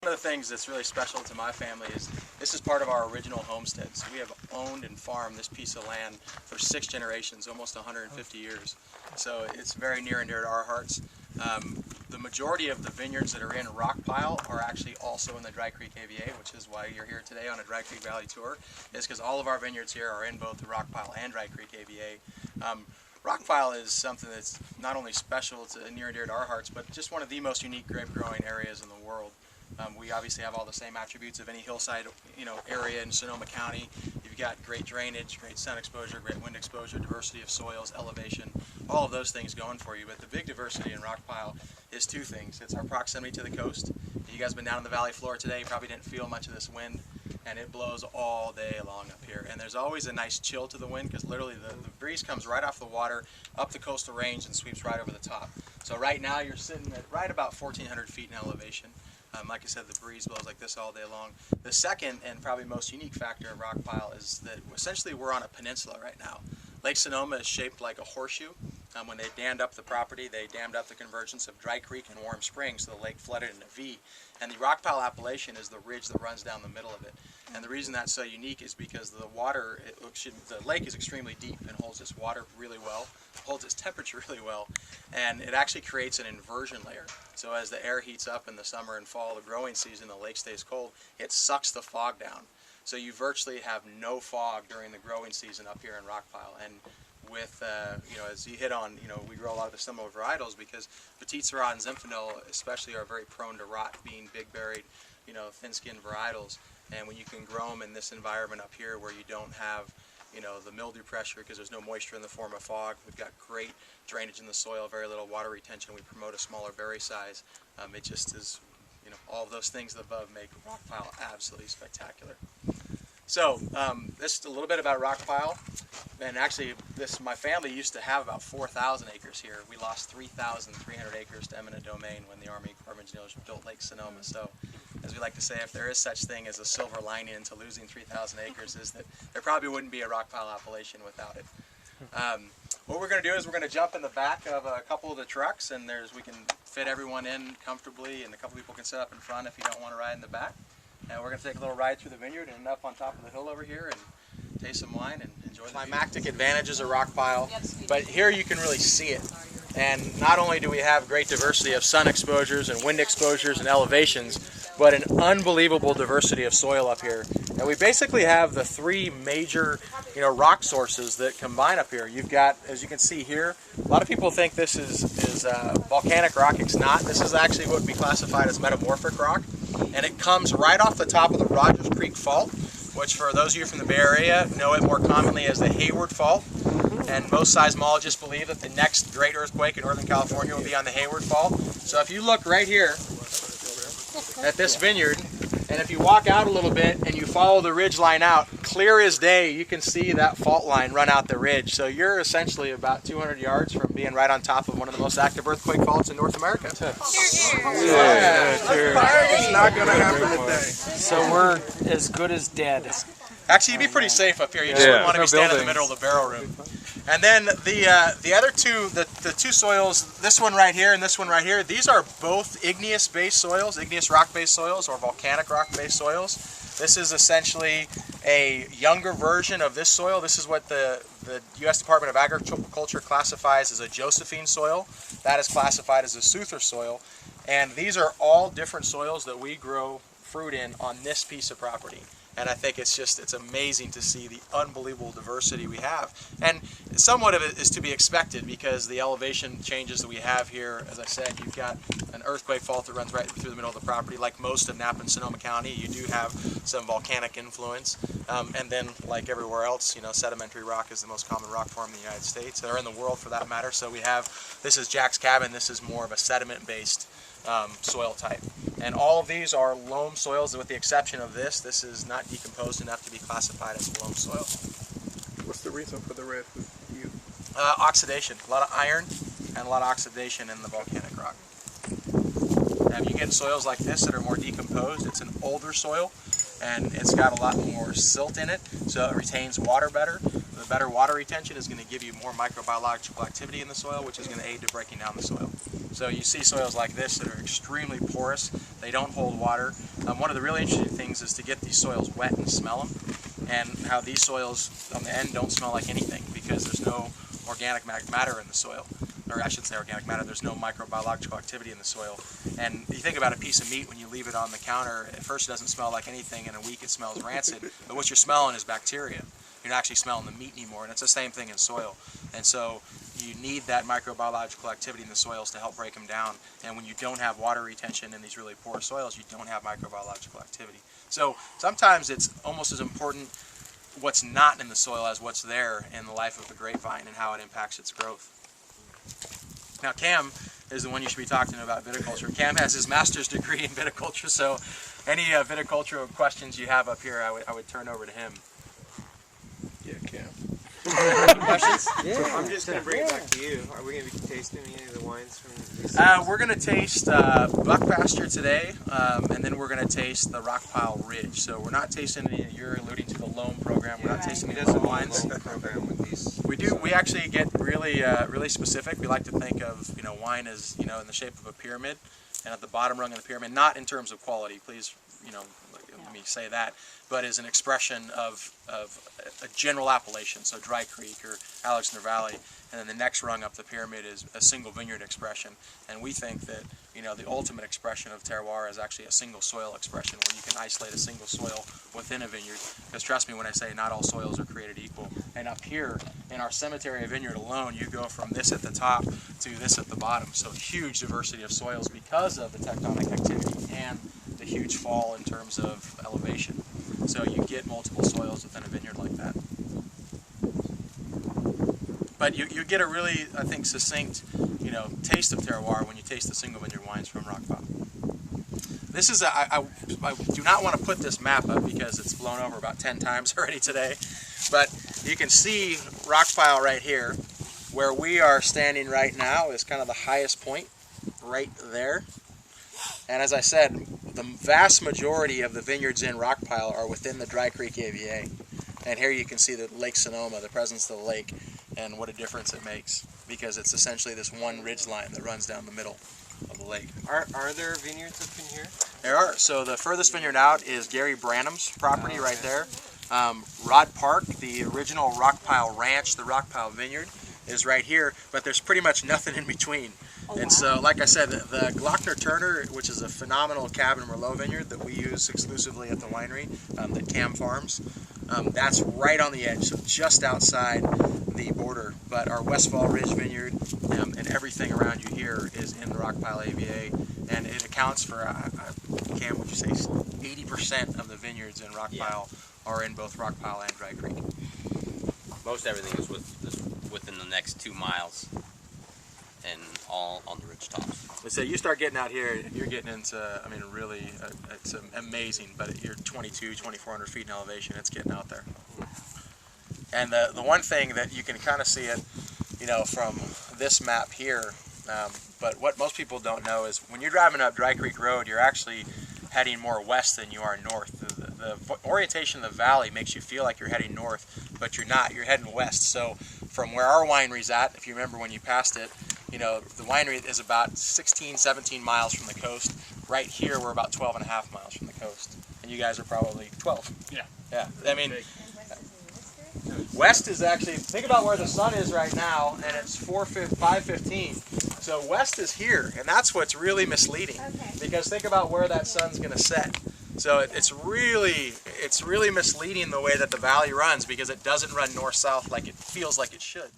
One of the things that's really special to my family is this is part of our original homestead. So we have owned and farmed this piece of land for 6 generations, almost 150 years. So it's very near and dear to our hearts. The majority of the vineyards that are in Rockpile are actually also in the Dry Creek AVA, which is why you're here today on a Dry Creek Valley tour, is because all of our vineyards here are in both the Rockpile and Dry Creek AVA. Rockpile is something that's not only special to near and dear to our hearts, but just one of the most unique grape growing areas in the world. We obviously have all the same attributes of any hillside, area in Sonoma County. You've got great drainage, great sun exposure, great wind exposure, diversity of soils, elevation, all of those things going for you. But the big diversity in Rockpile is 2 things. It's our proximity to the coast. If you guys have been down on the valley floor today, you probably didn't feel much of this wind, and it blows all day long up here. And there's always a nice chill to the wind because literally the breeze comes right off the water, up the coastal range, and sweeps right over the top. So right now you're sitting at right about 1,400 feet in elevation. Like I said, the breeze blows like this all day long. The second and probably most unique factor of Rockpile is that essentially we're on a peninsula right now. Lake Sonoma is shaped like a horseshoe. When they dammed up the property, they dammed up the convergence of Dry Creek and Warm Springs, so the lake flooded in a V. And the Rockpile appellation is the ridge that runs down the middle of it. And the reason that's so unique is because the water, the lake is extremely deep and holds its water really well, holds its temperature really well, and it actually creates an inversion layer. So as the air heats up in the summer and fall, the growing season, the lake stays cold, it sucks the fog down. So you virtually have no fog during the growing season up here in Rockpile. And with, as you hit on, we grow a lot of the similar varietals because Petite Syrah and Zinfandel especially are very prone to rot, being big-berried, thin-skinned varietals. And when you can grow them in this environment up here where you don't have, the mildew pressure because there's no moisture in the form of fog, we've got great drainage in the soil, very little water retention, we promote a smaller berry size. It just is, all of those things above make Rockpile absolutely spectacular. So, this is a little bit about Rockpile. And actually, my family used to have about 4,000 acres here. We lost 3,300 acres to eminent domain when the Army Corps of Engineers built Lake Sonoma. So, as we like to say, if there is such thing as a silver lining into losing 3,000 acres, is that there probably wouldn't be a Rockpile appellation without it. What we're going to do is we're going to jump in the back of a couple of the trucks, and we can fit everyone in comfortably, and a couple people can sit up in front if you don't want to ride in the back. And we're going to take a little ride through the vineyard and up on top of the hill over here and taste some wine and enjoy the climactic advantages of Rockpile. But here you can really see it. And not only do we have great diversity of sun exposures and wind exposures and elevations, but an unbelievable diversity of soil up here. And we basically have the 3 major, rock sources that combine up here. You've got, as you can see here, a lot of people think this is volcanic rock. It's not. This is actually what would be classified as metamorphic rock. And it comes right off the top of the Rogers Creek Fault, which for those of you from the Bay Area know it more commonly as the Hayward Fault. And most seismologists believe that the next great earthquake in Northern California will be on the Hayward Fault. So if you look right here at this vineyard, and if you walk out a little bit and you follow the ridge line out, clear as day, you can see that fault line run out the ridge. So you're essentially about 200 yards from being right on top of one of the most active earthquake faults in North America. It's not going to happen today. So we're as good as dead. Actually, you'd be pretty safe up here. You just wouldn't want to be standing in the middle of the barrel room. And then the other two, the 2 soils, this one right here and this one right here, these are both igneous-based soils, igneous rock-based soils or volcanic rock-based soils. This is essentially a younger version of this soil. This is what the U.S. Department of Agriculture classifies as a Josephine soil. That is classified as a Souther soil. And these are all different soils that we grow fruit in on this piece of property. And I think it's amazing to see the unbelievable diversity we have. And somewhat of it is to be expected because the elevation changes that we have here, as I said, you've got an earthquake fault that runs right through the middle of the property. Like most of Napa and Sonoma County, you do have some volcanic influence. And then, like everywhere else, sedimentary rock is the most common rock form in the United States, or in the world for that matter. So we have, this is Jack's Cabin, this is more of a sediment-based soil type. And all of these are loam soils, with the exception of this is not decomposed enough to be classified as loam soil. What's the reason for the red hue? Oxidation. A lot of iron and a lot of oxidation in the volcanic rock. Now, if you get soils like this that are more decomposed, it's an older soil and it's got a lot more silt in it, so it retains water better. The better water retention is going to give you more microbiological activity in the soil, which is going to aid to breaking down the soil. So you see soils like this that are extremely porous. They don't hold water. One of the really interesting things is to get these soils wet and smell them, and how these soils on the end don't smell like anything because there's no organic matter in the soil. Or I should say organic matter, there's no microbiological activity in the soil. And you think about a piece of meat, when you leave it on the counter, at first it doesn't smell like anything, in a week it smells rancid, but what you're smelling is bacteria. You're not actually smelling the meat anymore, and it's the same thing in soil. And so you need that microbiological activity in the soils to help break them down. And when you don't have water retention in these really poor soils, you don't have microbiological activity. So sometimes it's almost as important what's not in the soil as what's there in the life of the grapevine and how it impacts its growth. Now Cam is the one you should be talking to about viticulture. Cam has his master's degree in viticulture, so any viticultural questions you have up here, I would turn over to him. Yeah, Cam. Questions? Yeah. I'm just going to bring it back to you. Are we going to be tasting any of the wines from these? We're going to taste Buck Pasture today, and then we're going to taste the Rockpile Ridge. So we're not tasting any, you're alluding to the loam program, we're not tasting any loam wines. Program with these. We actually get really really specific. We like to think of wine as in the shape of a pyramid, and at the bottom rung of the pyramid, not in terms of quality, please let me say that, but as an expression of a general appellation, so Dry Creek or Alexander Valley, and then the next rung up the pyramid is a single vineyard expression. And we think that the ultimate expression of terroir is actually a single soil expression, where you can isolate a single soil within a vineyard. Because trust me when I say not all soils are created equal. And up here in our cemetery vineyard alone, you go from this at the top to this at the bottom. So huge diversity of soils because of the tectonic activity and the huge fall in terms of elevation. So you get multiple soils within a vineyard like that. But you get a really, I think, succinct, taste of terroir when you taste the single vineyard wines from Rockpile. This is I do not want to put this map up because it's blown over about 10 times already today, but you can see Rockpile right here. Where we are standing right now is kind of the highest point right there. And as I said, the vast majority of the vineyards in Rockpile are within the Dry Creek AVA. And here you can see the Lake Sonoma, the presence of the lake, and what a difference it makes, because it's essentially this one ridge line that runs down the middle of the lake. Are there vineyards up in here? There are. So the furthest vineyard out is Gary Branham's property right there. Rod Park, the original Rockpile Ranch, the Rockpile Vineyard, is right here, but there's pretty much nothing in between. And so, like I said, the Glockner Turner, which is a phenomenal Cabernet Merlot vineyard that we use exclusively at the winery, that Cam farms, that's right on the edge, so just outside the border. But our Westfall Ridge Vineyard and everything around you here is in the Rockpile AVA, and it accounts for, Cam, would you say 80% of the vineyards in Rockpile are in both Rockpile and Dry Creek. Most everything is within the next 2 miles. And all on the ridge tops. So you start getting out here, you're getting into, I mean, really, it's amazing, but you're 2,400 feet in elevation, it's getting out there. And the one thing that you can kind of see it, from this map here, but what most people don't know is when you're driving up Dry Creek Road, you're actually heading more west than you are north. The orientation of the valley makes you feel like you're heading north, but you're not, you're heading west. So from where our winery's at, if you remember when you passed it, the winery is about 16, 17 miles from the coast. Right here, we're about 12 and a half miles from the coast. And you guys are probably 12. Yeah. Yeah. I mean, west is actually, think about where the sun is right now, and it's 5:15. So west is here, and that's what's really misleading. Because think about where that sun's going to set. So it's really misleading the way that the valley runs, because it doesn't run north-south like it feels like it should.